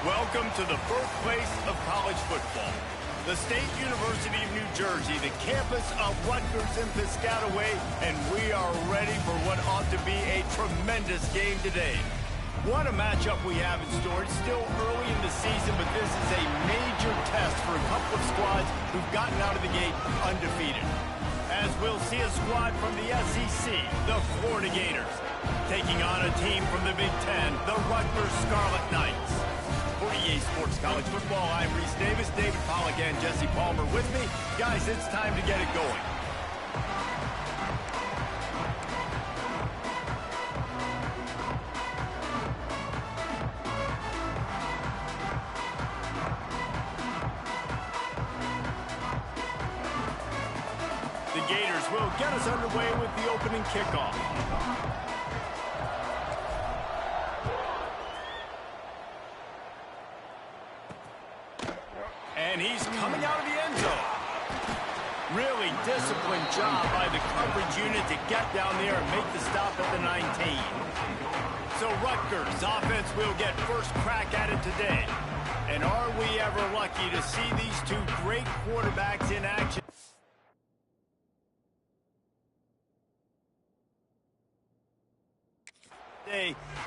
Welcome to the birthplace of college football. The State University of New Jersey, the campus of Rutgers in Piscataway, and we are ready for what ought to be a tremendous game today. What a matchup we have in store. It's still early in the season, but this is a major test for a couple of squads who've gotten out of the gate undefeated. As we'll see a squad from the SEC, the Florida Gators, taking on a team from the Big Ten, the Rutgers Scarlet Knights. For EA Sports College Football, I'm Reese Davis, David Pollack, and Jesse Palmer with me. Guys, it's time to get it going. The Gators will get us underway with the opening kickoff. And he's coming out of the end zone. Really disciplined job by the coverage unit to get down there and make the stop at the 19. So Rutgers offense will get first crack at it today. And are we ever lucky to see these two great quarterbacks in action?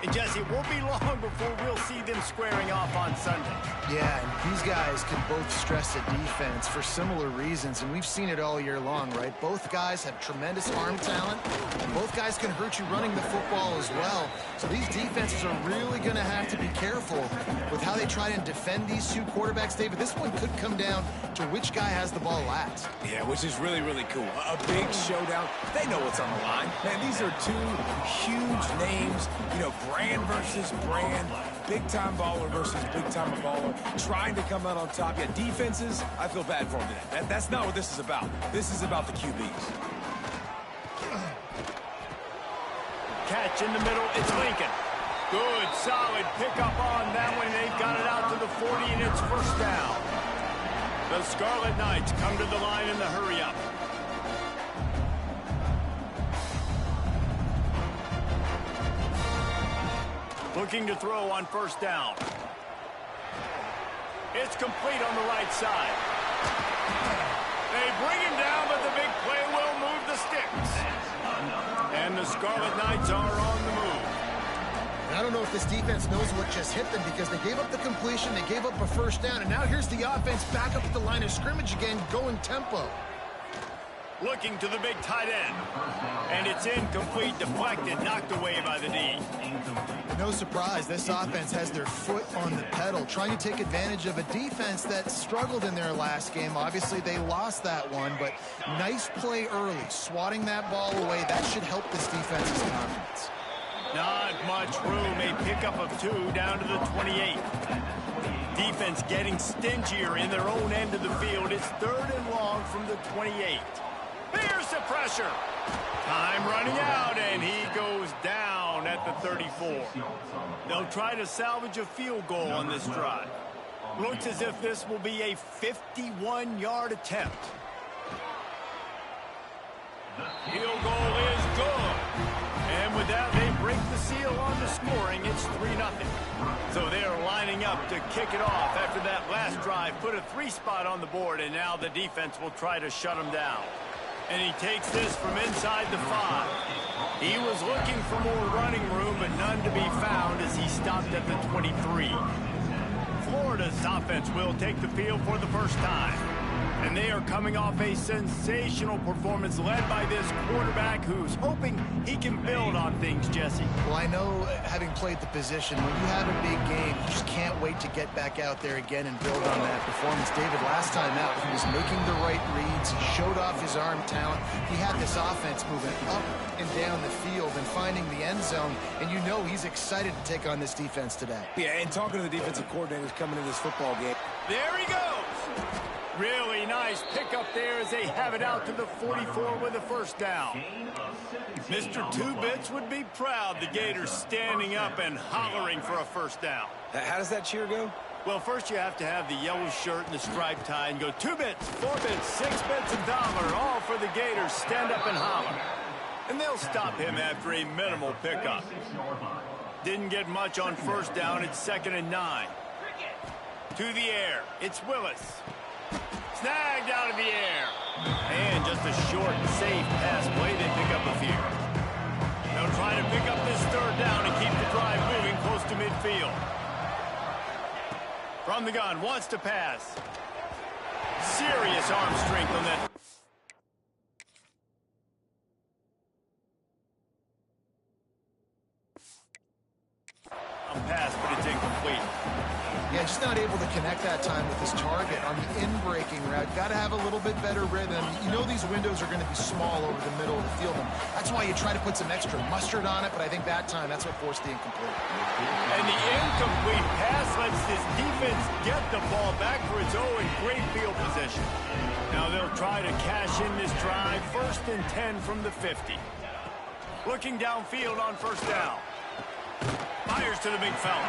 And Jesse, it won't be long before we'll see them squaring off on Sunday. Yeah, and these guys can both stress the defense for similar reasons, and we've seen it all year long, right? Both guys have tremendous arm talent, and both guys can hurt you running the football as well. So these defenses are really going to have to be careful with how they try and defend these two quarterbacks, David. This one could come down to which guy has the ball last. Yeah, which is really, really cool. A big showdown. They know what's on the line. Man, these are two huge names. You know, brand versus brand, big-time baller versus big-time baller, trying to come out on top. Yeah, defenses, I feel bad for them today. That's not what this is about. This is about the QBs. Catch in the middle, it's Lincoln. Good, solid pickup on that one. They've got it out to the 40, and it's first down. The Scarlet Knights come to the line in the hurry-up. Looking to throw on first down. It's complete on the right side. They bring him down, but the big play will move the sticks. And the Scarlet Knights are on the move. I don't know if this defense knows what just hit them because they gave up the completion, they gave up a first down, and now here's the offense back up at the line of scrimmage again, going tempo. Looking to the big tight end. And it's incomplete, deflected, knocked away by the D. No surprise, this offense has their foot on the pedal, trying to take advantage of a defense that struggled in their last game. Obviously, they lost that one, but nice play early, swatting that ball away. That should help this defense's confidence. Not much room, a pickup of 2 down to the 28. Defense getting stingier in their own end of the field. It's 3rd and long from the 28. Here's the pressure. Time running out, and he goes down at the 34. They'll try to salvage a field goal on this drive. Looks as if this will be a 51-yard attempt. Field goal is good. And with that, they break the seal on the scoring. It's 3-0. So they're lining up to kick it off after that last drive. Put a 3 spot on the board, and now the defense will try to shut them down. And he takes this from inside the 5. He was looking for more running room, but none to be found as he stopped at the 23. Florida's offense will take the field for the first time. And they are coming off a sensational performance led by this quarterback who's hoping he can build on things, Jesse. Well, I know, having played the position, when you have a big game, you just can't wait to get back out there again and build on that performance. David, last time out, he was making the right reads. He showed off his arm talent. He had this offense moving up and down the field and finding the end zone. And you know he's excited to take on this defense today. Yeah, and talking to the defensive coordinators coming into this football game. There he goes. Really nice pickup there as they have it out to the 44 with a first down. Mr. Two-Bits would be proud. The Gators standing up and hollering for a first down. How does that cheer go? Well, first you have to have the yellow shirt and the striped tie and go 2 bits, 4 bits, 6 bits, $1, all for the Gators. Stand up and holler. And they'll stop him after a minimal pickup. Didn't get much on first down. It's 2nd and 9. To the air, it's Willis. Snagged out of the air. And just a short and safe pass play, they pick up a few. They'll try to pick up this third down and keep the drive moving close to midfield. From the gun, wants to pass. Serious arm strength on that. Pass, but it's incomplete. Yeah, just not able to connect that time with his target on the in-breaking route. Got to have a little bit better rhythm. You know these windows are going to be small over the middle of the field, and that's why you try to put some extra mustard on it, but I think that time, that's what forced the incomplete. And the incomplete pass lets this defense get the ball back for its own great field position. Now they'll try to cash in this drive, 1st and 10 from the 50. Looking downfield on first down. Fires to the big fella.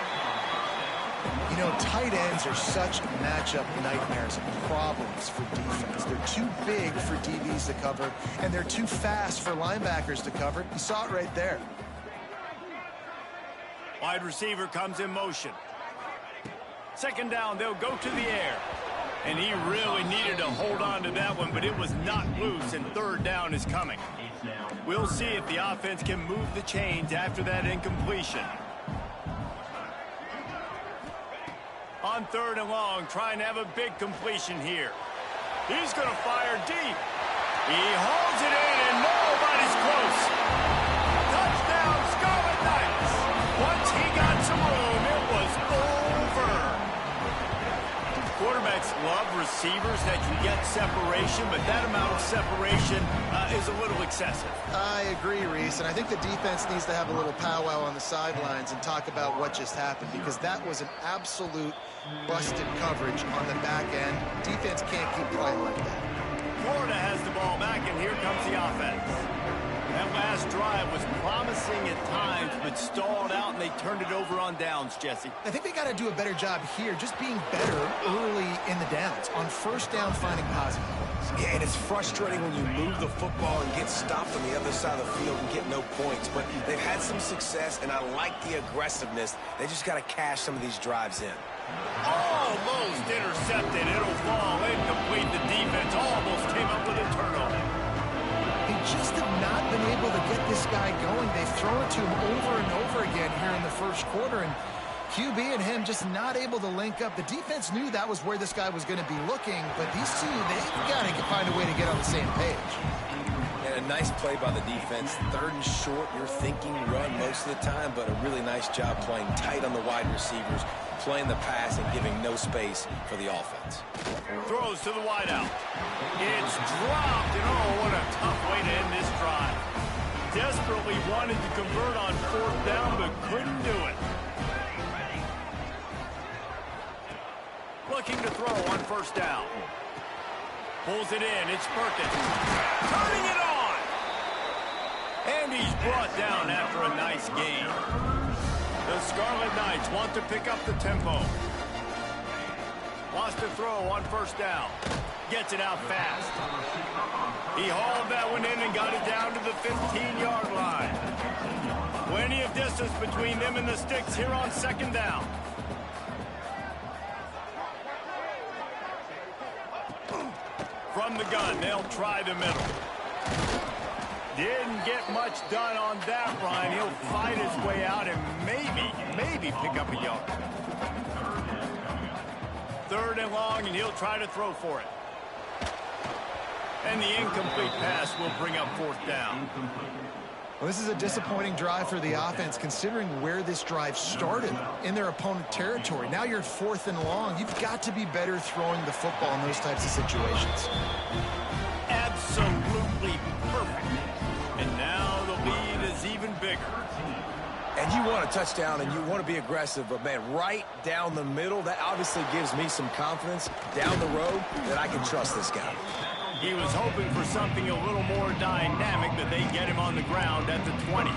You know, tight ends are such matchup nightmares and problems for defense. They're too big for DBs to cover, and they're too fast for linebackers to cover. You saw it right there. Wide receiver comes in motion. 2nd down, they'll go to the air. And he really needed to hold on to that one, but it was not loose, and 3rd down is coming. We'll see if the offense can move the chains after that incompletion. On 3rd and long, trying to have a big completion here. He's going to fire deep. He holds it in, and nobody's close. Touchdown, Scarlet Knights. Once he got some room, it was over. Quarterbacks love receivers that can get separation, but that amount of separation is a little excessive. I agree, Reese, and I think the defense needs to have a little powwow on the sidelines and talk about what just happened, because that was an absolute busted coverage on the back end. Defense can't keep playing like that. Florida has the ball back, and here comes the offense. That last drive was promising at times, but stalled out, and they turned it over on downs, Jesse. I think they got to do a better job here, just being better early in the downs. On 1st down, finding positive plays. Yeah, and it's frustrating when you move the football and get stopped on the other side of the field and get no points. But they've had some success, and I like the aggressiveness. They just got to cash some of these drives in. Almost intercepted. It'll fall incomplete. The defense almost came up with a turnover. They just have not been able to get this guy going. They've thrown it to him over and over again here in the 1st quarter, and QB and him just not able to link up. The defense knew that was where this guy was going to be looking, but these two, they've got to find a way to get on the same page. And a nice play by the defense. 3rd and short, you're thinking run most of the time, but a really nice job playing tight on the wide receivers, playing the pass and giving no space for the offense. Throws to the wideout. It's dropped, and oh, what a tough way to end this drive. Desperately wanted to convert on 4th down, but couldn't do it. Looking to throw on 1st down. Pulls it in, it's Perkins. Turning it on! And he's brought down after a nice gain. The Scarlet Knights want to pick up the tempo. Wants to throw on 1st down. Gets it out fast. He hauled that one in and got it down to the 15-yard line. Plenty of distance between them and the sticks here on 2nd down. From the gun, they'll try the middle. Didn't get much done on that run. He'll fight his way out and maybe pick up a yard. 3rd and long, and he'll try to throw for it. And the incomplete pass will bring up 4th down. Well, this is a disappointing drive for the offense, considering where this drive started in their opponent territory. Now you're at 4th and long. You've got to be better throwing the football in those types of situations. Absolutely perfect. And now the lead is even bigger. And you want a touchdown and you want to be aggressive, but man, right down the middle, that obviously gives me some confidence down the road that I can trust this guy. He was hoping for something a little more dynamic, that they get him on the ground at the 20.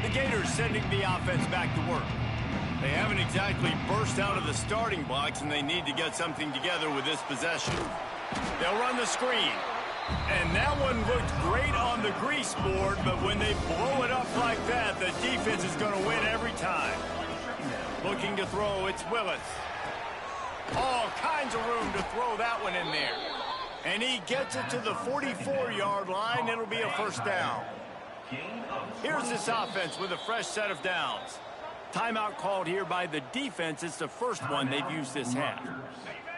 The Gators sending the offense back to work. They haven't exactly burst out of the starting blocks, and they need to get something together with this possession. They'll run the screen. And that one looked great on the grease board, but when they blow it up like that, the defense is going to win every time. Looking to throw, it's Willis. All kinds of room to throw that one in there. And he gets it to the 44-yard line. It'll be a first down. Here's this offense with a fresh set of downs. Timeout called here by the defense. It's the first one they've used this half.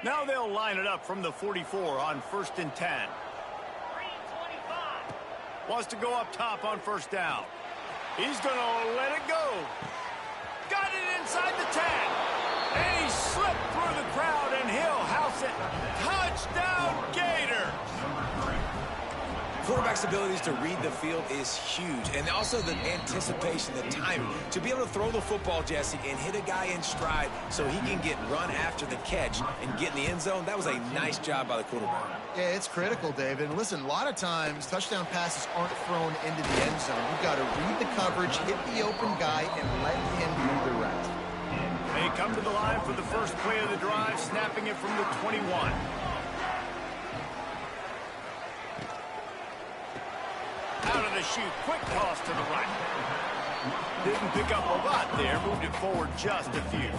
Now they'll line it up from the 44 on 1st and 10. Wants to go up top on first down. He's going to let it go. Got it inside the 10. And he slipped through the crowd, and he'll house it. Touchdown, Gators! Quarterback's abilities to read the field is huge, and also the anticipation, the timing. To be able to throw the football, Jesse, and hit a guy in stride so he can get run after the catch and get in the end zone, that was a nice job by the quarterback. Yeah, it's critical, David. And listen, a lot of times touchdown passes aren't thrown into the end zone. You've got to read the coverage, hit the open guy, and let him do the rest. They come to the line for the first play of the drive, snapping it from the 21. Out of the chute, quick toss to the right. Didn't pick up a lot there, moved it forward just a few.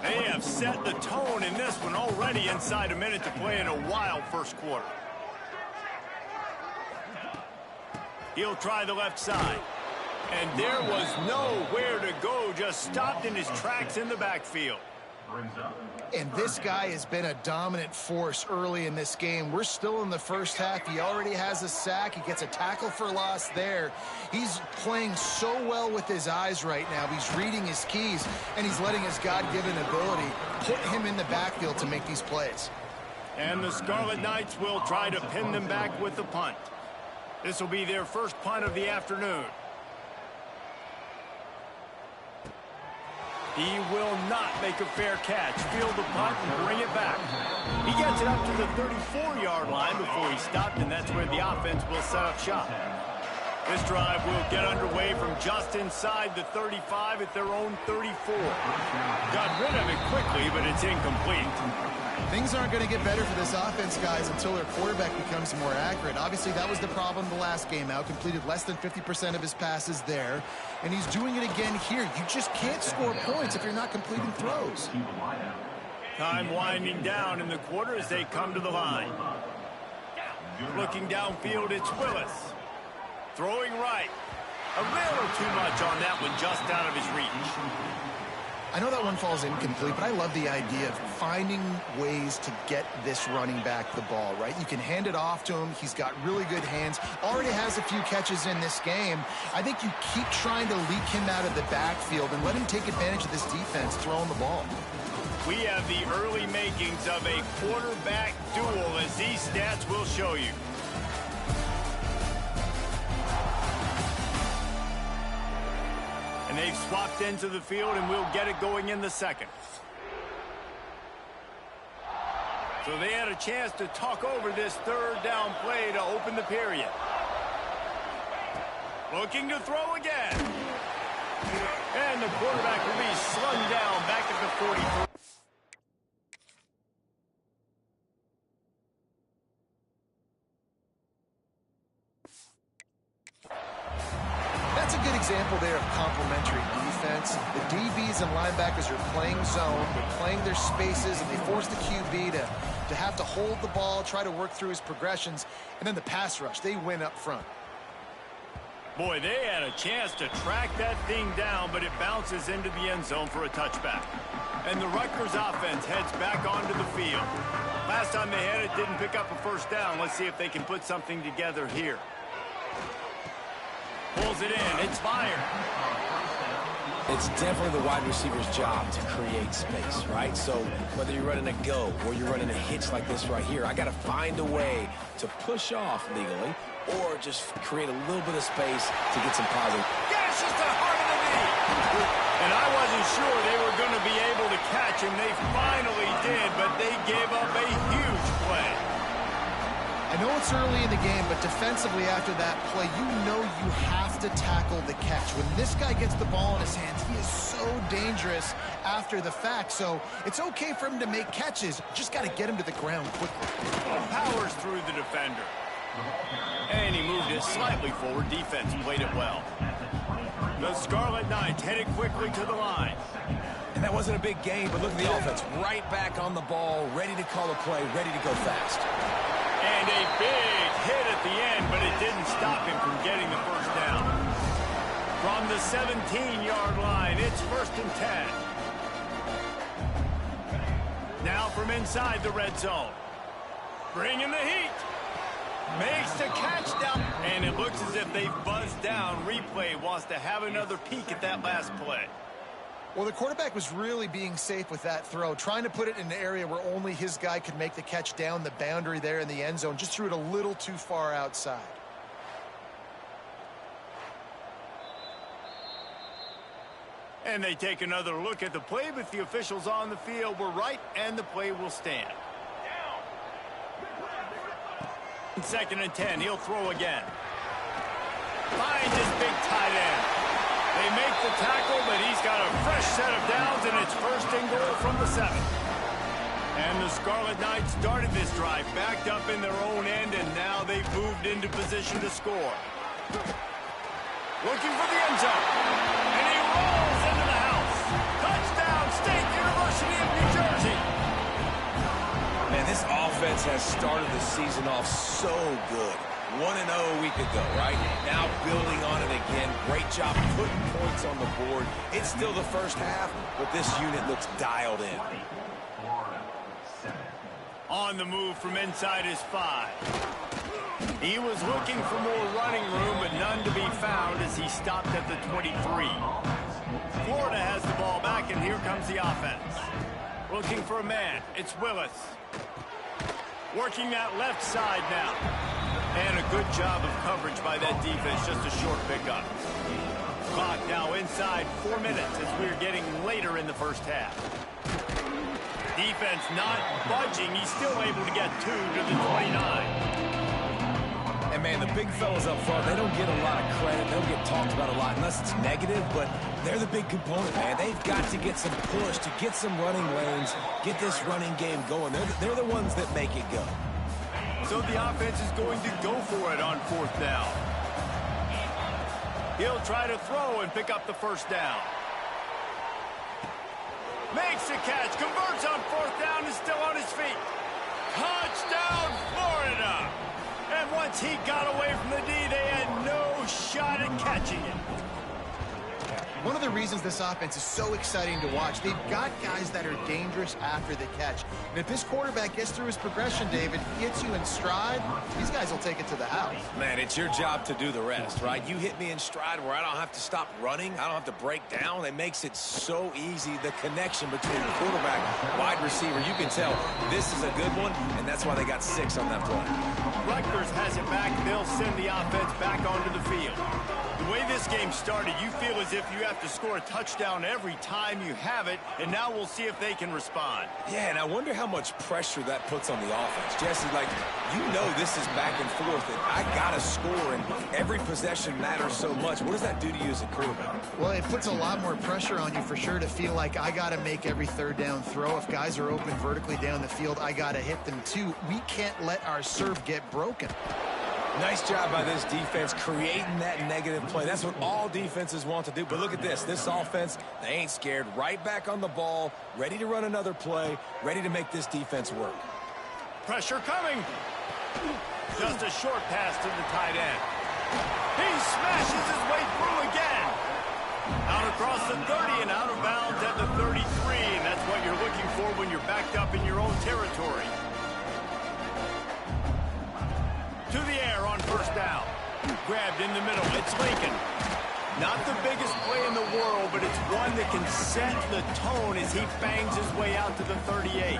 They have set the tone in this one already inside a minute to play in a wild first quarter. He'll try the left side. And there was nowhere to go, just stopped in his tracks in the backfield. And this guy has been a dominant force early in this game. We're still in the first half. He already has a sack. He gets a tackle for loss there. He's playing so well with his eyes right now. He's reading his keys, and he's letting his God-given ability put him in the backfield to make these plays. And the Scarlet Knights will try to pin them back with the punt. This will be their first punt of the afternoon. He will not make a fair catch. Field the punt and bring it back. He gets it up to the 34-yard line before he stopped, and that's where the offense will set up shop. This drive will get underway from just inside the 35 at their own 34. Got rid of it quickly, but it's incomplete. Things aren't going to get better for this offense, guys, until their quarterback becomes more accurate. Obviously, that was the problem the last game out. Completed less than 50% of his passes there. And he's doing it again here. You just can't score points if you're not completing throws. Time winding down in the quarter as they come to the line. Looking downfield, it's Willis. Throwing right. A little too much on that one, just out of his reach. I know that one falls incomplete, but I love the idea of finding ways to get this running back the ball, right? You can hand it off to him. He's got really good hands. Already has a few catches in this game. I think you keep trying to leak him out of the backfield and let him take advantage of this defense throwing the ball. We have the early makings of a quarterback duel, as these stats will show you. And they've swapped into the field, and we'll get it going in the second. So they had a chance to talk over this third down play to open the period. Looking to throw again. And the quarterback will be slung down back at the 43. That's a good example there of complementary defense. The DBs and linebackers are playing zone, they're playing their spaces, and they force the QB to have to hold the ball, try to work through his progressions, and then the pass rush, they win up front. Boy, they had a chance to track that thing down, but it bounces into the end zone for a touchback. And the Rutgers offense heads back onto the field. Last time they had it, didn't pick up a first down. Let's see if they can put something together here. Pulls it in. It's fired. It's definitely the wide receiver's job to create space, right? So whether you're running a go or you're running a hitch like this right here, I got to find a way to push off legally or just create a little bit of space to get some positive. Gashes the heart of the knee. And I wasn't sure they were going to be able to catch him. They finally did, but they gave up a huge play. I know it's early in the game, but defensively after that play, you know you have to tackle the catch. When this guy gets the ball in his hands, he is so dangerous after the fact. So it's okay for him to make catches. Just got to get him to the ground quickly. Powers through the defender. And he moved it slightly forward. Defense played it well. The Scarlet Knights headed quickly to the line. And that wasn't a big gain, but look at the offense. Right back on the ball, ready to call a play, ready to go fast. And a big hit at the end, but it didn't stop him from getting the first down. From the 17-yard line, it's 1st and 10. Now from inside the red zone. Bringing the heat. Makes the catch down. And it looks as if they've buzzed down. Replay wants to have another peek at that last play. Well, the quarterback was really being safe with that throw, trying to put it in an area where only his guy could make the catch down the boundary there in the end zone. Just threw it a little too far outside. And they take another look at the play, but the officials on the field were right, and the play will stand. 2nd and 10, he'll throw again. Finds his big tight end. They make the tackle, but he's got a fresh set of downs, and it's 1st and goal from the 7. And the Scarlet Knights started this drive, backed up in their own end, and now they've moved into position to score. Looking for the end zone. And he rolls into the house. Touchdown, State University of New Jersey. Man, this offense has started the season off so good. 1-0 a week ago, right? Now building on it again. Great job putting points on the board. It's still the first half, but this unit looks dialed in. On the move from inside his 5. He was looking for more running room, but none to be found as he stopped at the 23. Florida has the ball back, and here comes the offense. Looking for a man. It's Willis. Working that left side now. And a good job of coverage by that defense. Just a short pickup. Clock now inside 4 minutes as we're getting later in the first half. Defense not budging. He's still able to get 2 to the 29. And, man, the big fellas up front, they don't get a lot of credit. They don't get talked about a lot unless it's negative, but they're the big component, man. They've got to get some push, to get some running lanes, get this running game going. They're the ones that make it go. So the offense is going to go for it on 4th down. He'll try to throw and pick up the first down. Makes the catch, converts on 4th down, is still on his feet. Touchdown, Florida! And once he got away from the D, they had no shot at catching it. One of the reasons this offense is so exciting to watch, they've got guys that are dangerous after the catch. And if this quarterback gets through his progression, David, hits you in stride, these guys will take it to the house. Man, it's your job to do the rest, right? You hit me in stride where I don't have to stop running. I don't have to break down. It makes it so easy, the connection between quarterback, wide receiver. You can tell this is a good one, and that's why they got 6 on that play. Rutgers has it back. They'll send the offense back onto the field. The way this game started, you feel as if you have to score a touchdown every time you have it, and now we'll see if they can respond. Yeah, and I wonder how much pressure that puts on the offense. Jesse, like, you know this is back and forth, and I got to score, and every possession matters so much. What does that do to you as a quarterback? Well, it puts a lot more pressure on you for sure to feel like I got to make every 3rd down throw. If guys are open vertically down the field, I got to hit them too. We can't let our serve get broken. Nice job by this defense creating that negative play. That's what all defenses want to do. But look at this. This offense, they ain't scared. Right back on the ball, ready to run another play, ready to make this defense work. Pressure coming. Just a short pass to the tight end. He smashes his way through again. Out across the 30 and out of bounds at the 33. And that's what you're looking for when you're backed up in your own territory. To the air on 1st down. Grabbed in the middle. It's Lincoln. Not the biggest play in the world, but it's one that can set the tone as he bangs his way out to the 38.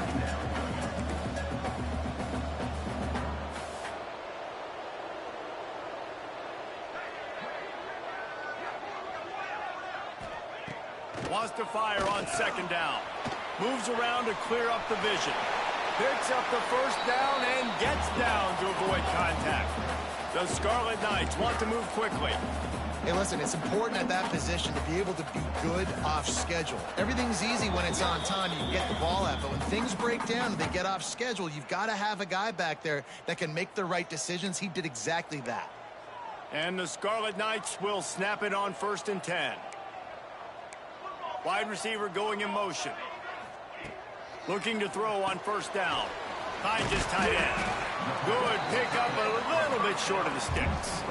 Wants to fire on 2nd down. Moves around to clear up the vision. Picks up the first down and gets down to avoid contact. The Scarlet Knights want to move quickly. Hey, listen, it's important at that position to be able to be good off schedule. Everything's easy when it's on time, you get the ball out. But when things break down and they get off schedule, you've got to have a guy back there that can make the right decisions. He did exactly that. And the Scarlet Knights will snap it on 1st and 10. Wide receiver going in motion. Looking to throw on first down. Finds his tight end. Good pickup, a little bit short of the sticks.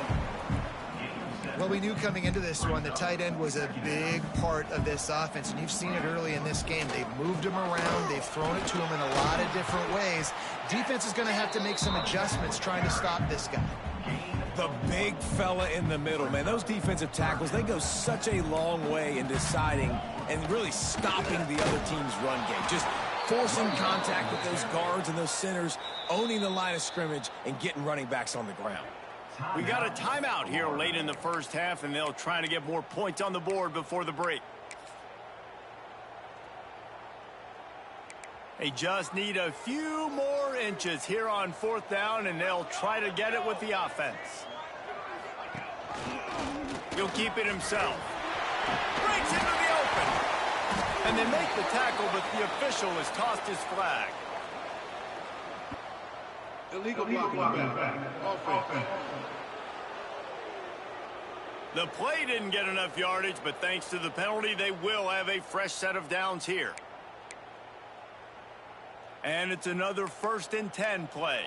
Well, we knew coming into this one the tight end was a big part of this offense, and you've seen it early in this game. They've moved him around. They've thrown it to him in a lot of different ways. Defense is going to have to make some adjustments trying to stop this guy. The big fella in the middle, man. Those defensive tackles, they go such a long way in deciding and really stopping the other team's run game. Just forcing contact with those guards and those centers, owning the line of scrimmage, and getting running backs on the ground. We got a timeout here late in the first half, and they'll try to get more points on the board before the break. They just need a few more inches here on fourth down, and they'll try to get it with the offense. He'll keep it himself. Breaks into the open. And they make the tackle, but the official has tossed his flag. Illegal blocking back. Offense. The play didn't get enough yardage, but thanks to the penalty, they will have a fresh set of downs here. And it's another 1st and 10 play.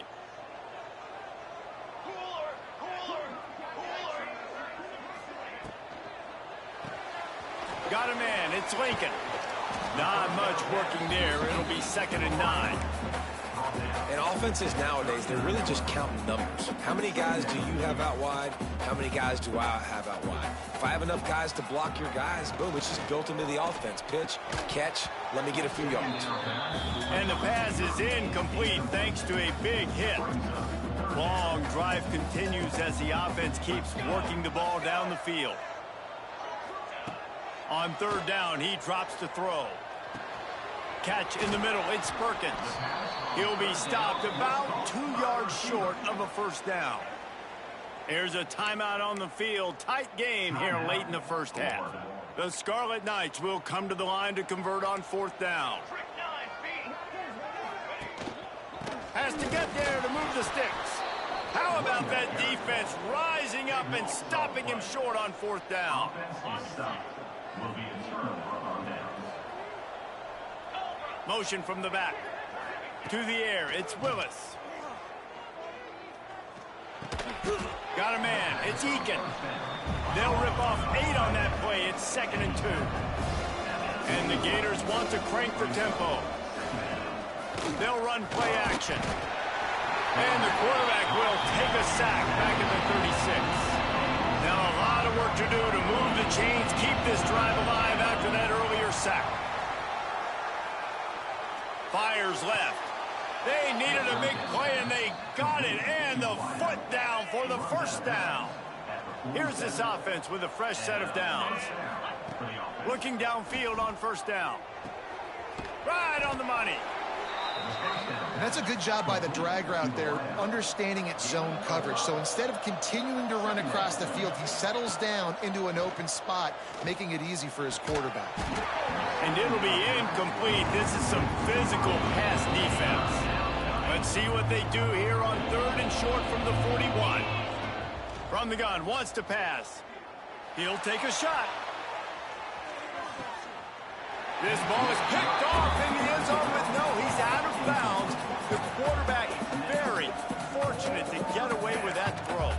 Got a man. It's Lincoln. Not much working there. It'll be 2nd and 9. And offenses nowadays, they're really just counting numbers. How many guys do you have out wide? How many guys do I have out wide? If I have enough guys to block your guys, boom, it's just built into the offense. Pitch, catch, let me get a few yards. And the pass is incomplete thanks to a big hit. Long drive continues as the offense keeps working the ball down the field. On 3rd down, he drops to throw. Catch in the middle. It's Perkins. He'll be stopped about 2 yards short of a 1st down. There's a timeout on the field. Tight game here late in the first half. The Scarlet Knights will come to the line to convert on 4th down. Has to get there to move the sticks. How about that defense rising up and stopping him short on 4th down? Motion from the back. To the air, it's Willis. Got a man, it's Eakin. They'll rip off 8 on that play, it's 2nd and 2. And the Gators want to crank the tempo. They'll run play action. And the quarterback will take a sack back at the 36. Now a lot of work to do to move the chains, keep this drive alive after that earlier sack. Fires left. They needed a big play, and they got it. And the foot down for the 1st down. Here's this offense with a fresh set of downs. Looking downfield on 1st down. Right on the money. And that's a good job by the drag route there, understanding its zone coverage. So instead of continuing to run across the field, he settles down into an open spot, making it easy for his quarterback. And it'll be incomplete. This is some physical pass defense. Let's see what they do here on 3rd and short from the 41. From the gun, wants to pass. He'll take a shot. This ball is picked off in the end zone, but no, he's out of bounds. The quarterback very fortunate to get away with that throw.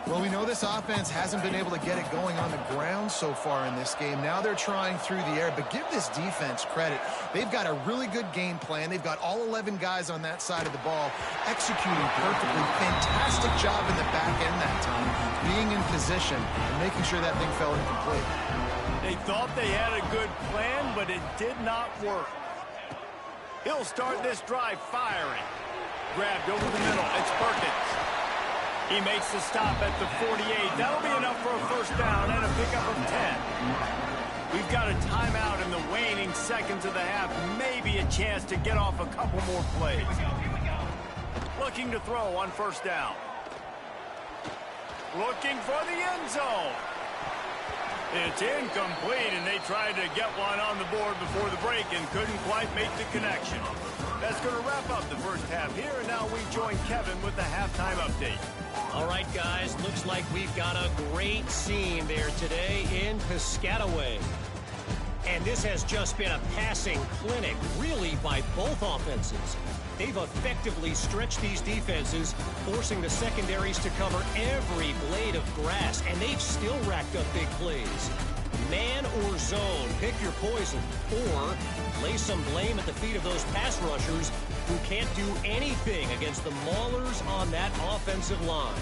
Well, we know this offense hasn't been able to get it going on the ground so far in this game. Now they're trying through the air, but give this defense credit. They've got a really good game plan. They've got all 11 guys on that side of the ball executing perfectly. Fantastic job in the back end that time, being in position and making sure that thing fell incomplete. They thought they had a good plan, but it did not work. He'll start this drive firing. Grabbed over the middle. It's Perkins. He makes the stop at the 48. That'll be enough for a 1st down and a pickup of 10. We've got a timeout in the waning seconds of the half. Maybe a chance to get off a couple more plays. Looking to throw on 1st down. Looking for the end zone. It's incomplete, and they tried to get one on the board before the break and couldn't quite make the connection. That's going to wrap up the first half here, and now we join Kevin with the halftime update. All right, guys, looks like we've got a great scene there today in Piscataway. And this has just been a passing clinic, really, by both offenses. They've effectively stretched these defenses, forcing the secondaries to cover every blade of grass, and they've still racked up big plays. Man or zone, pick your poison, or lay some blame at the feet of those pass rushers who can't do anything against the maulers on that offensive line.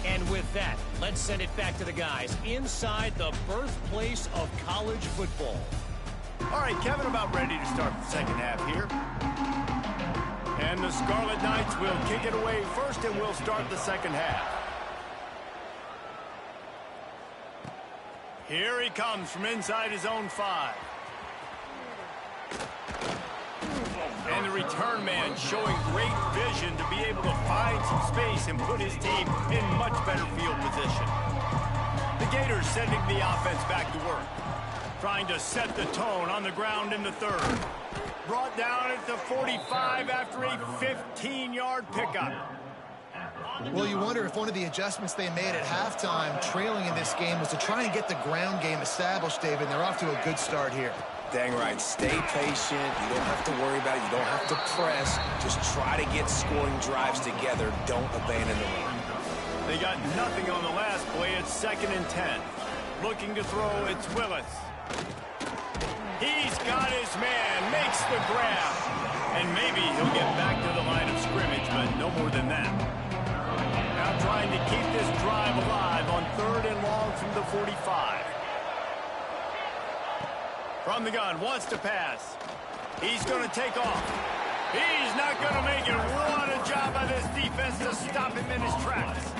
And with that, let's send it back to the guys inside the birthplace of college football. All right, Kevin, about ready to start the second half here. And the Scarlet Knights will kick it away first, and we'll start the second half. Here he comes from inside his own 5. And the return man showing great vision to be able to find some space and put his team in much better field position. The Gators sending the offense back to work. Trying to set the tone on the ground in the third. Brought down at the 45 after a 15-yard pickup. Well, you wonder if one of the adjustments they made at halftime, trailing in this game, was to try and get the ground game established, David. They're off to a good start here. Dang right. Stay patient. You don't have to worry about it. You don't have to press. Just try to get scoring drives together. Don't abandon the run. They got nothing on the last play. It's 2nd and 10. Looking to throw, it's Willis. He's got his man, makes the grab. And maybe he'll get back to the line of scrimmage, but no more than that. Now trying to keep this drive alive on 3rd and long from the 45. From the gun, wants to pass. He's going to take off. He's not going to make it. What a job by this defense to stop him in his tracks.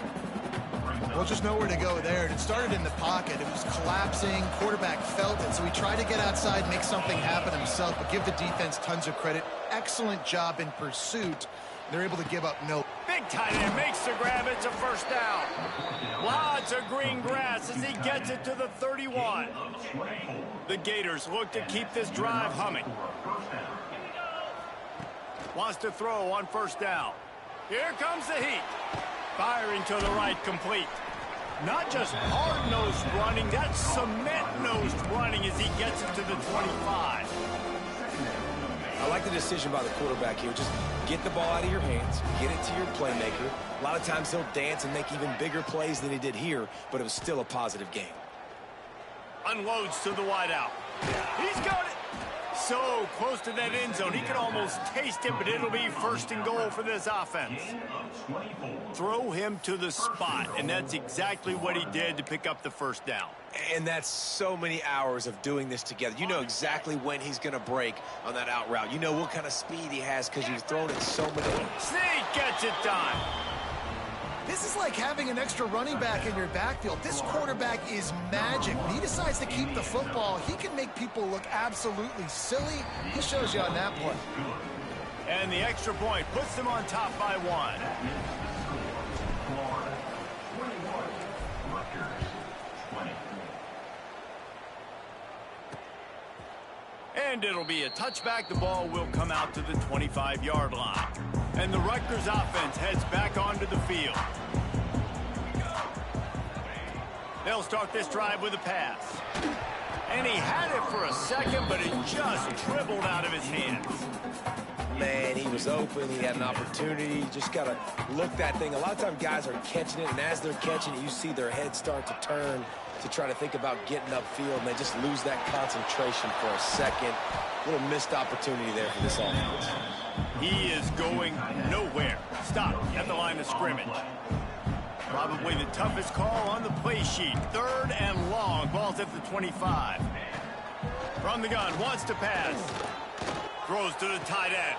Well, just nowhere to go there. It started in the pocket. It was collapsing. Quarterback felt it, so he tried to get outside, make something happen himself, but give the defense tons of credit. Excellent job in pursuit. They're able to give up no. Big tight end makes the grab. It's a first down. Lots of green grass as he gets it to the 31. The Gators look to keep this drive humming. Wants to throw on first down. Here comes the heat. Firing to the right, complete. Not just hard-nosed running, that's cement-nosed running as he gets it to the 25. I like the decision by the quarterback here. Just get the ball out of your hands, get it to your playmaker. A lot of times he'll dance and make even bigger plays than he did here, but it was still a positive game. Unloads to the wideout. He's got it. So close to that end zone. He can almost taste it, but it'll be 1st and goal for this offense. Throw him to the spot, and that's exactly what he did to pick up the first down. And that's so many hours of doing this together. You know exactly when he's going to break on that out route. You know what kind of speed he has because you've thrown it so many times. Sneak gets it done. This is like having an extra running back in your backfield. This quarterback is magic. When he decides to keep the football, he can make people look absolutely silly. He shows you on that play. And the extra point puts them on top by 1. And it'll be a touchback. The ball will come out to the 25-yard line. And the Rutgers offense heads back onto the field. They'll start this drive with a pass. And he had it for a second, but it just dribbled out of his hands. Man, he was open. He had an opportunity. Just got to look that thing. A lot of times guys are catching it, and as they're catching it, you see their head start to turn to try to think about getting upfield, and they just lose that concentration for a second. Little missed opportunity there for this offense. He is going nowhere. Stop at the line of scrimmage. Probably the toughest call on the play sheet. 3rd and long. Ball's at the 25. From the gun, wants to pass. Throws to the tight end.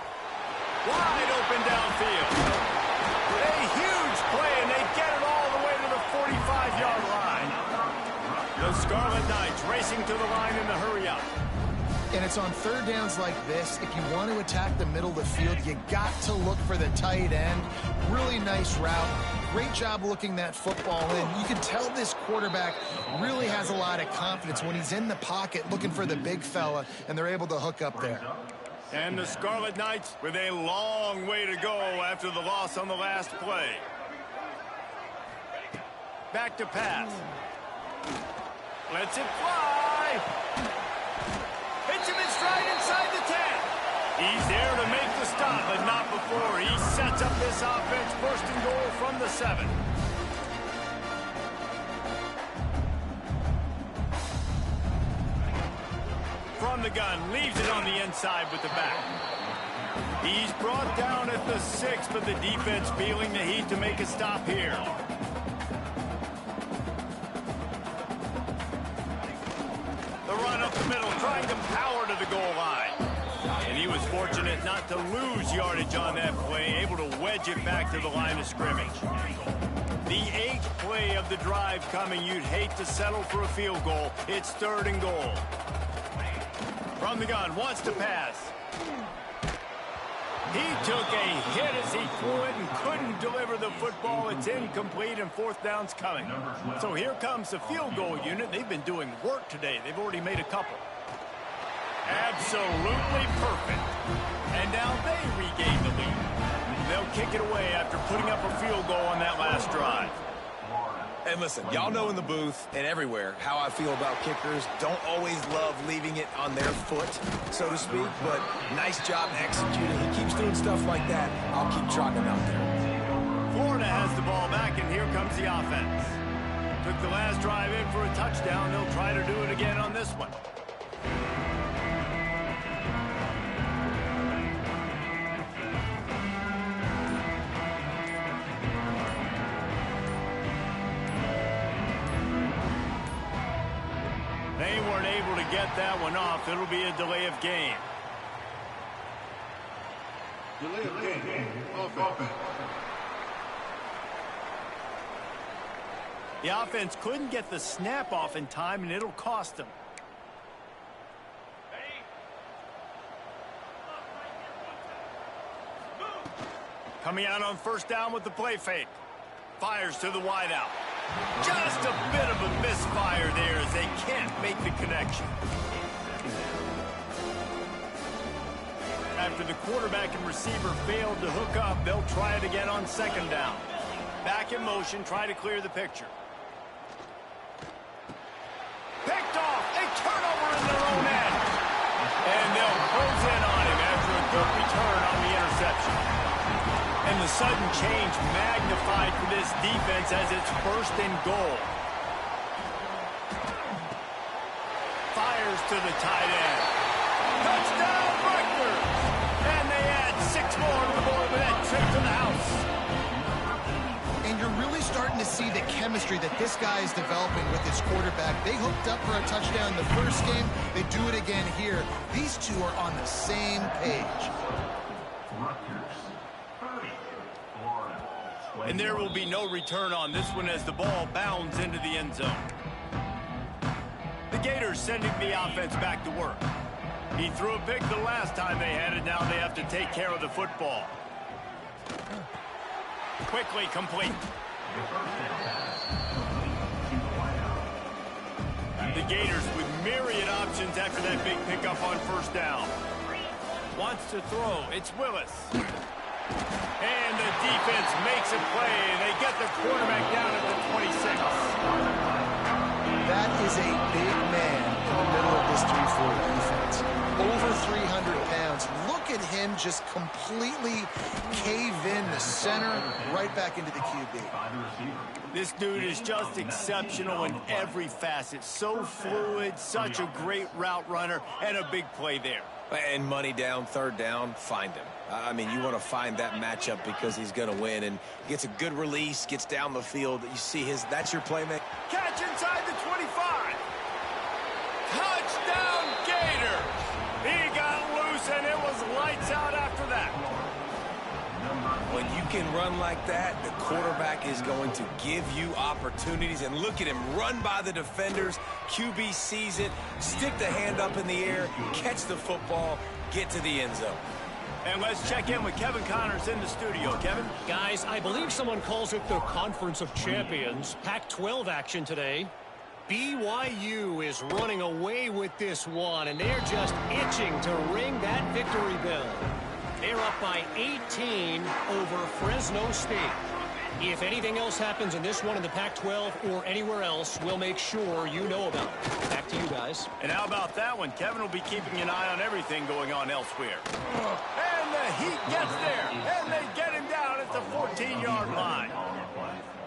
Wide open downfield. A huge play, and they get it all the way to the 45-yard line. The Scarlet Knights racing to the line in the hurry-up. And it's on 3rd downs like this. If you want to attack the middle of the field, you got to look for the tight end. Really nice route. Great job looking that football in. You can tell this quarterback really has a lot of confidence when he's in the pocket looking for the big fella, and they're able to hook up there. And the Scarlet Knights with a long way to go after the loss on the last play. Back to pass. Lets it fly. He's there to make the stop, but not before. He sets up this offense, first and goal from the 7. From the gun, leaves it on the inside with the back. He's brought down at the 6, but the defense feeling the heat to make a stop here. The run up the middle, trying to power to the goal line. And he was fortunate not to lose yardage on that play, able to wedge it back to the line of scrimmage. The 8th play of the drive coming. You'd hate to settle for a field goal. It's 3rd and goal. From the gun, wants to pass. He took a hit as he threw it and couldn't deliver the football. It's incomplete, and 4th down's coming. So here comes the field goal unit. They've been doing work today. They've already made a couple. Absolutely perfect. And now they regain the lead. They'll kick it away after putting up a field goal on that last drive. And listen, y'all know in the booth and everywhere how I feel about kickers. Don't always love leaving it on their foot, so to speak, but nice job executing. He keeps doing stuff like that. I'll keep trotting him out there. Florida has the ball back, and here comes the offense. Took the last drive in for a touchdown. They'll try to do it again on this one. They weren't able to get that one off. It'll be a delay of game. Delay of game. Offense. The offense couldn't get the snap off in time, and it'll cost them. Coming out on 1st down with the play fake. Fires to the wideout. Just a bit of a misfire there as they can't make the connection. After the quarterback and receiver failed to hook up, they'll try it again on 2nd down. Back in motion, try to clear the picture. Picked off, a turnover in their own end. And they'll close in on him after a good return on the interception. And the sudden change magnified for this defense as it's 1st and goal. Fires to the tight end. Touchdown, Rutgers! And they add 6 more to the board with that trip to the house. And you're really starting to see the chemistry that this guy is developing with his quarterback. They hooked up for a touchdown in the first game. They do it again here. These two are on the same page. And there will be no return on this one as the ball bounds into the end zone. The Gators sending the offense back to work. He threw a pick the last time they had it. Now they have to take care of the football. Quickly complete. The Gators with myriad options after that big pickup on 1st down. Wants to throw. It's Willis. And the defense makes a play. They get the quarterback down at the 26. That is a big man in the middle of this 3-4 defense. Over 300 pounds. Look at him just completely cave in the center, right back into the QB. This dude is just exceptional in every facet. So fluid, such a great route runner, and a big play there. And money down, 3rd down, find him. I mean, you want to find that matchup because he's going to win, and gets a good release, gets down the field. You see that's your playmaker. Catch inside the 25. Touchdown, Gators. He got loose, and it was lights out after that. When you can run like that, the quarterback is going to give you opportunities. And look at him run by the defenders. QB sees it, stick the hand up in the air, catch the football, get to the end zone. And let's check in with Kevin Connors in the studio. Kevin? Guys, I believe someone calls it the Conference of Champions. Pac-12 action today. BYU is running away with this one, and they're just itching to ring that victory bell. They're up by 18 over Fresno State. If anything else happens in this one in the Pac-12 or anywhere else, we'll make sure you know about it. Back to you guys. And how about that one? Kevin will be keeping an eye on everything going on elsewhere. And the Heat gets there, and they get him down at the 14-yard line.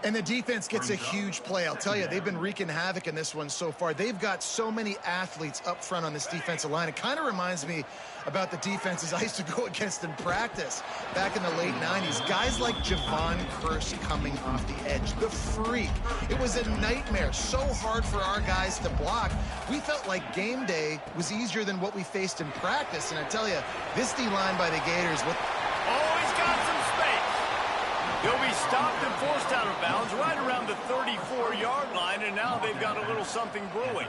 And the defense gets a huge play. I'll tell you, they've been wreaking havoc in this one so far. They've got so many athletes up front on this defensive line. It kind of reminds me about the defenses I used to go against in practice back in the late 90s. Guys like Javon Curse coming off the edge, the freak. It was a nightmare, so hard for our guys to block. We felt like game day was easier than what we faced in practice. And I tell you, this D-line by the Gators with... Oh, he's got some space. He'll be stopped and forced out of bounds right around the 34-yard line, and now they've got a little something brewing.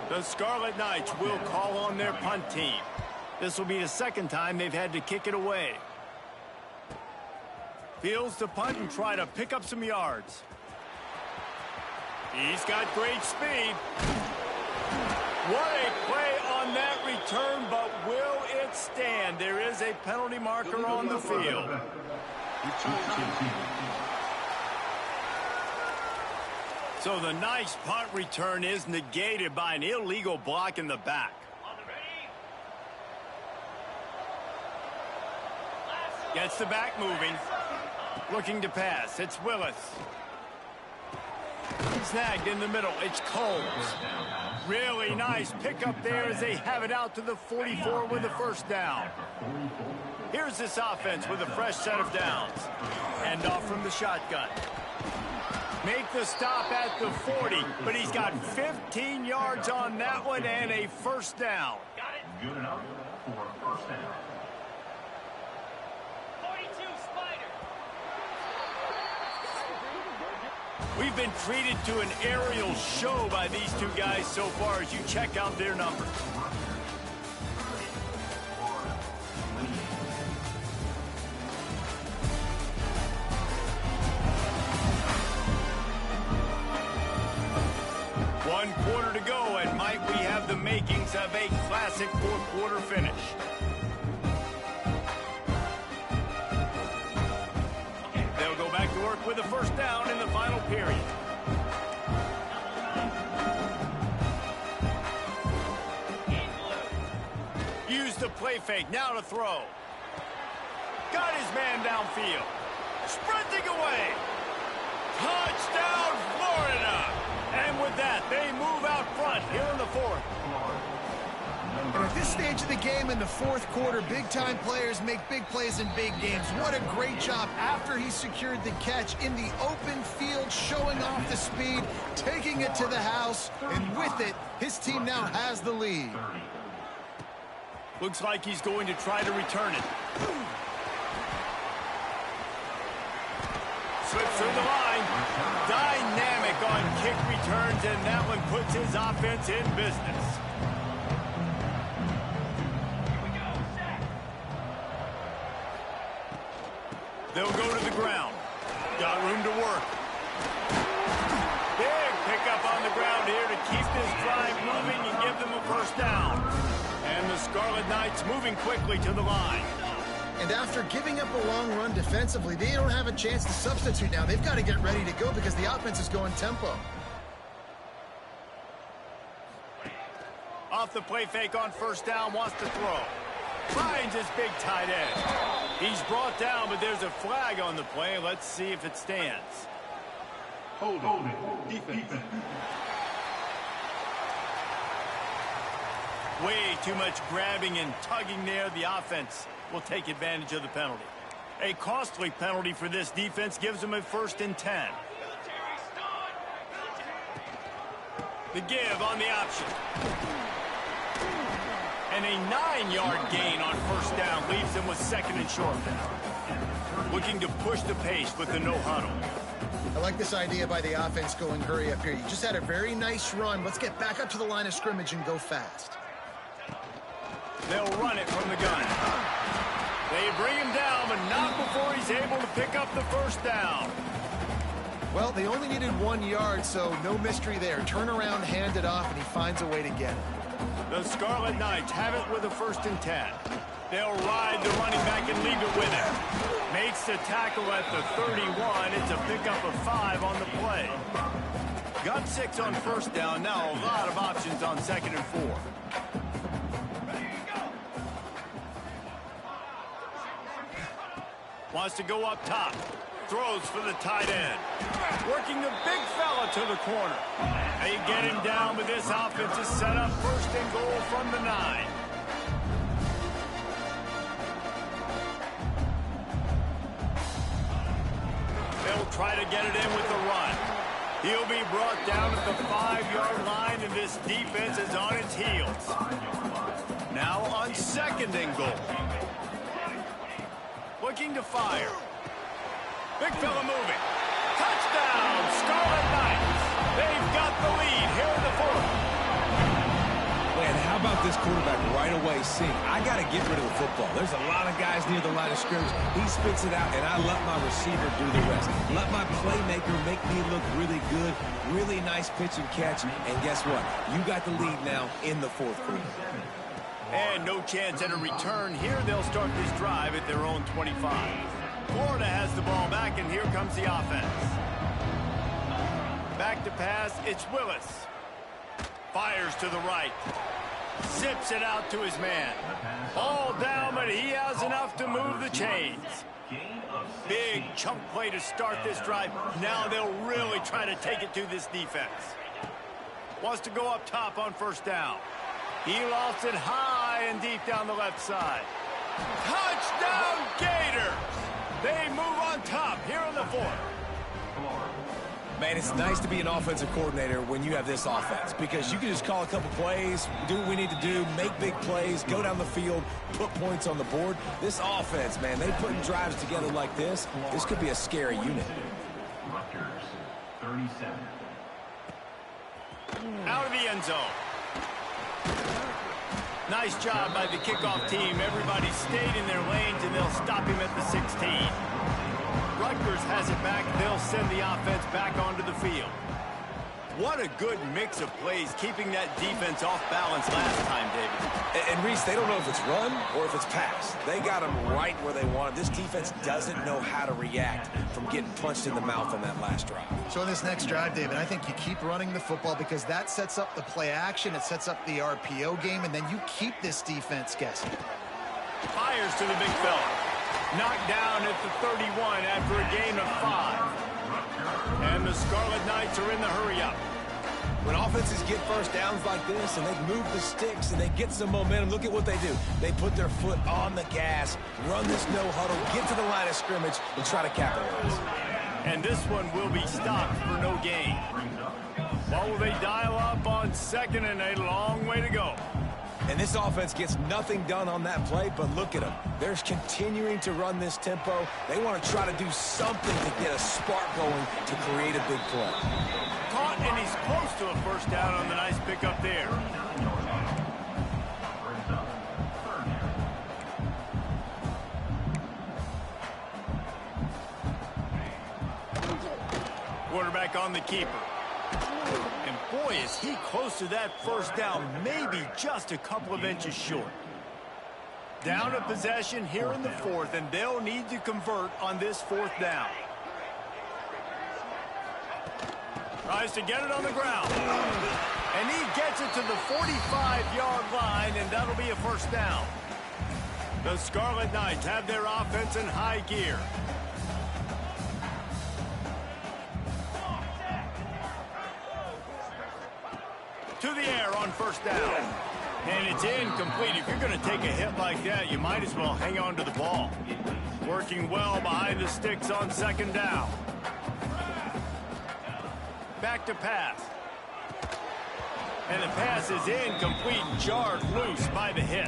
The Scarlet Knights will call on their punt team. This will be the second time they've had to kick it away. Fields to punt and try to pick up some yards. He's got great speed. What a play on that return, but will it stand? There is a penalty marker on the field. So the nice punt return is negated by an illegal block in the back. Gets the back moving. Looking to pass. It's Willis. Snagged in the middle. It's Coles. Really nice pickup there as they have it out to the 44 with the first down. Here's this offense with a fresh set of downs. Hand off from the shotgun. Make the stop at the 40, but he's got 15 yards on that one and a first down. Got it. Good enough for a first down. 42 Spider. We've been treated to an aerial show by these two guys so far as you check out their numbers. One quarter to go, and Mike, we have the makings of a classic fourth-quarter finish. They'll go back to work with a first down in the final period. Use the play fake, now to throw. Got his man downfield. Sprinting away. Touchdown, Florida! And with that, they move out front here in the fourth. And at this stage of the game in the fourth quarter, big-time players make big plays in big games. What a great job after he secured the catch in the open field, showing off the speed, taking it to the house, and with it, his team now has the lead. Looks like he's going to try to return it. Slips through the line. Dynamic on kick returns, and that one puts his offense in business. They'll go to the ground. Got room to work. Big pickup on the ground here to keep this drive moving and give them a first down. And the Scarlet Knights moving quickly to the line. And after giving up a long run defensively, they don't have a chance to substitute now. They've got to get ready to go because the offense is going tempo. Off the play fake on first down, wants to throw. Finds his big tight end. He's brought down, but there's a flag on the play. Let's see if it stands. Hold it. Defense. Way too much grabbing and tugging there. The offense will take advantage of the penalty. A costly penalty for this defense gives them a 1st and 10. The give on the option. And a 9-yard gain on first down leaves them with 2nd and short. Looking to push the pace with the no huddle. I like this idea by the offense going hurry up here. You just had a very nice run. Let's get back up to the line of scrimmage and go fast. They'll run it from the gun. They bring him down, but not before he's able to pick up the first down. Well, they only needed 1 yard, so no mystery there. Turn around, hand it off, and he finds a way to get it. The Scarlet Knights have it with a 1st and 10. They'll ride the running back and leave it with him. Makes the tackle at the 31. It's a pickup of 5 on the play. Got 6 on first down. Now a lot of options on 2nd and 4. Wants to go up top. Throws for the tight end. Working the big fella to the corner. They get him down, but this offense is set up 1st and goal from the 9. They'll try to get it in with the run. He'll be brought down at the 5-yard line, and this defense is on its heels. Now on 2nd and goal. Looking to fire. Big fella moving. Touchdown, Scarlet Knights. They've got the lead here in the 4th. Man, how about this quarterback right away seeing, I got to get rid of the football. There's a lot of guys near the line of scrimmage. He spits it out, and I let my receiver do the rest. Let my playmaker make me look really good. Really nice pitch and catch. And guess what? You got the lead now in the 4th quarter. And no chance at a return here. They'll start this drive at their own 25. Florida has the ball back, and here comes the offense. Back to pass, it's Willis. Fires to the right. Zips it out to his man. All down, but he has enough to move the chains. Big chunk play to start this drive. Now they'll really try to take it to this defense. Wants to go up top on 1st down. He lost it high and deep down the left side. Touchdown, Gators! They move on top here in the 4th. Man, it's nice to be an offensive coordinator when you have this offense because you can just call a couple plays, do what we need to do, make big plays, go down the field, put points on the board. This offense, man, they putting drives together like this. This could be a scary unit. Rutgers, 37. Out of the end zone. Nice job by the kickoff team. Everybody stayed in their lanes, and they'll stop him at the 16. Rutgers has it back. They'll send the offense back onto the field. What a good mix of plays, keeping that defense off balance last time, David. And Reese, they don't know if it's run or if it's pass. They got them right where they want them. This defense doesn't know how to react from getting punched in the mouth on that last drive. So in this next drive, David, I think you keep running the football because that sets up the play action, it sets up the RPO game, and then you keep this defense guessing. Fires to the big fella. Knocked down at the 31 after a gain of 5. And the Scarlet Knights are in the hurry-up. When offenses get first downs like this and they move the sticks and they get some momentum, look at what they do. They put their foot on the gas, run this no-huddle, get to the line of scrimmage, and try to capitalize. And this one will be stopped for no gain. What will they dial up on 2nd and a long way to go? And this offense gets nothing done on that play, but look at them. They're continuing to run this tempo. They want to try to do something to get a spark going to create a big play. Caught, and he's close to a 1st down on the nice pickup there. Quarterback on the keeper. And boy, is he close to that 1st down, maybe just a couple of inches short. Down a possession here in the 4th, and they'll need to convert on this 4th down. Tries to get it on the ground. And he gets it to the 45-yard line, and that'll be a 1st down. The Scarlet Knights have their offense in high gear. To the air on 1st down. And it's incomplete. If you're going to take a hit like that, you might as well hang on to the ball. Working well behind the sticks on 2nd down. Back to pass. And the pass is incomplete, jarred loose by the hit.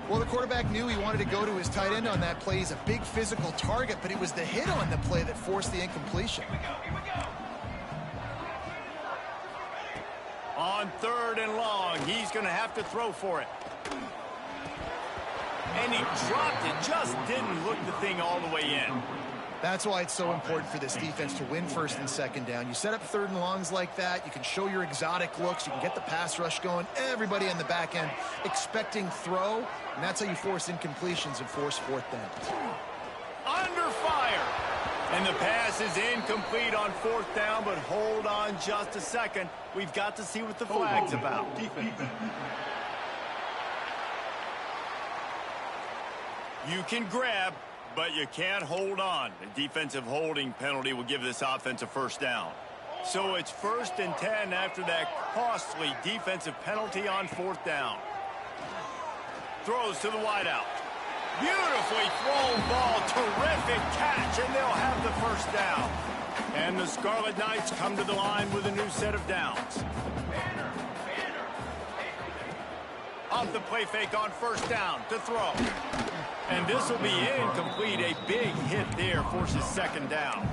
Well, the quarterback knew he wanted to go to his tight end on that play. He's a big physical target, but it was the hit on the play that forced the incompletion. On 3rd and long, he's going to have to throw for it. And he dropped it, just didn't look the thing all the way in. That's why it's so important for this defense to win first and second down. You set up third and longs like that. You can show your exotic looks. You can get the pass rush going. Everybody on the back end expecting throw, and that's how you force incompletions and force fourth down. Under fire. And the pass is incomplete on fourth down, but hold on just a second. We've got to see what the flag's about. You can grab, but you can't hold on. A defensive holding penalty will give this offense a first down. So it's 1st and 10 after that costly defensive penalty on fourth down. Throws to the wideout. Beautifully thrown ball. Terrific catch, and they'll have the first down. And the Scarlet Knights come to the line with a new set of downs. Off the play fake on first down to throw. And this will be incomplete. A big hit there forces second down.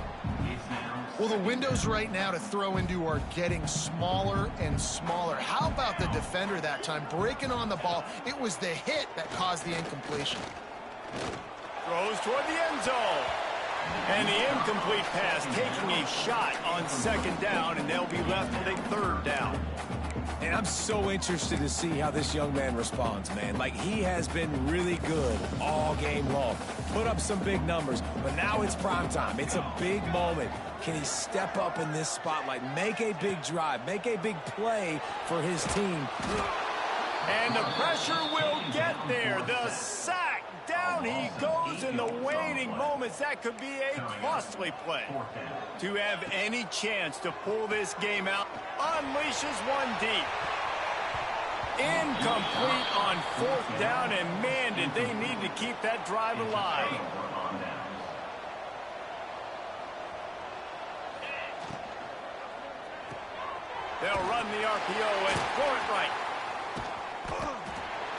Well, the windows right now to throw into are getting smaller and smaller. How about the defender that time breaking on the ball? It was the hit that caused the incompletion. Throws toward the end zone. And the incomplete pass taking a shot on second down, and they'll be left with a third down. And I'm so interested to see how this young man responds, man. Like, he has been really good all game long. Put up some big numbers, but now it's prime time. It's a big moment. Can he step up in this spotlight, make a big drive, make a big play for his team? And the pressure will get there. The sack. Down he goes in the waiting moments. That could be a costly play. To have any chance to pull this game out, unleashes one deep. Incomplete on fourth down, and man, did they need to keep that drive alive. They'll run the RPO and throw it right.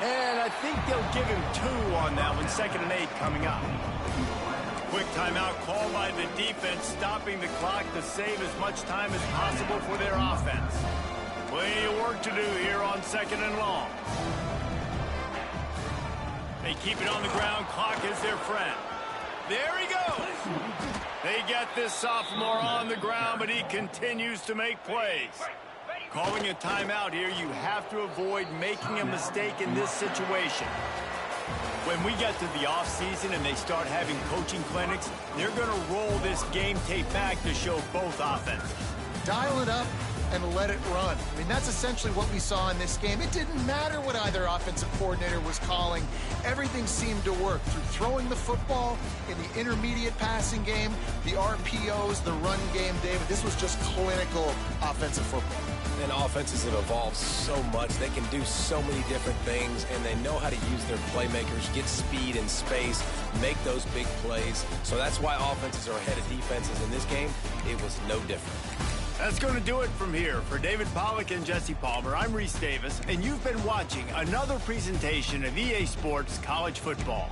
And I think they'll give him 2 on that one. 2nd and 8 coming up. Quick timeout called by the defense, stopping the clock to save as much time as possible for their offense. Plenty of work to do here on 2nd and long. They keep it on the ground. Clock is their friend. There he goes. They get this sophomore on the ground, but he continues to make plays. Calling a timeout here, you have to avoid making a mistake in this situation. When we get to the offseason and they start having coaching clinics, they're going to roll this game tape back to show both offenses. Dial it up and let it run. I mean, that's essentially what we saw in this game. It didn't matter what either offensive coordinator was calling. Everything seemed to work through throwing the football, in the intermediate passing game, the RPOs, the run game, David. This was just clinical offensive football. And offenses have evolved so much. They can do so many different things, and they know how to use their playmakers, get speed and space, make those big plays. So that's why offenses are ahead of defenses in this game. It was no different. That's going to do it from here. For David Pollack and Jesse Palmer, I'm Reese Davis, and you've been watching another presentation of EA Sports College Football.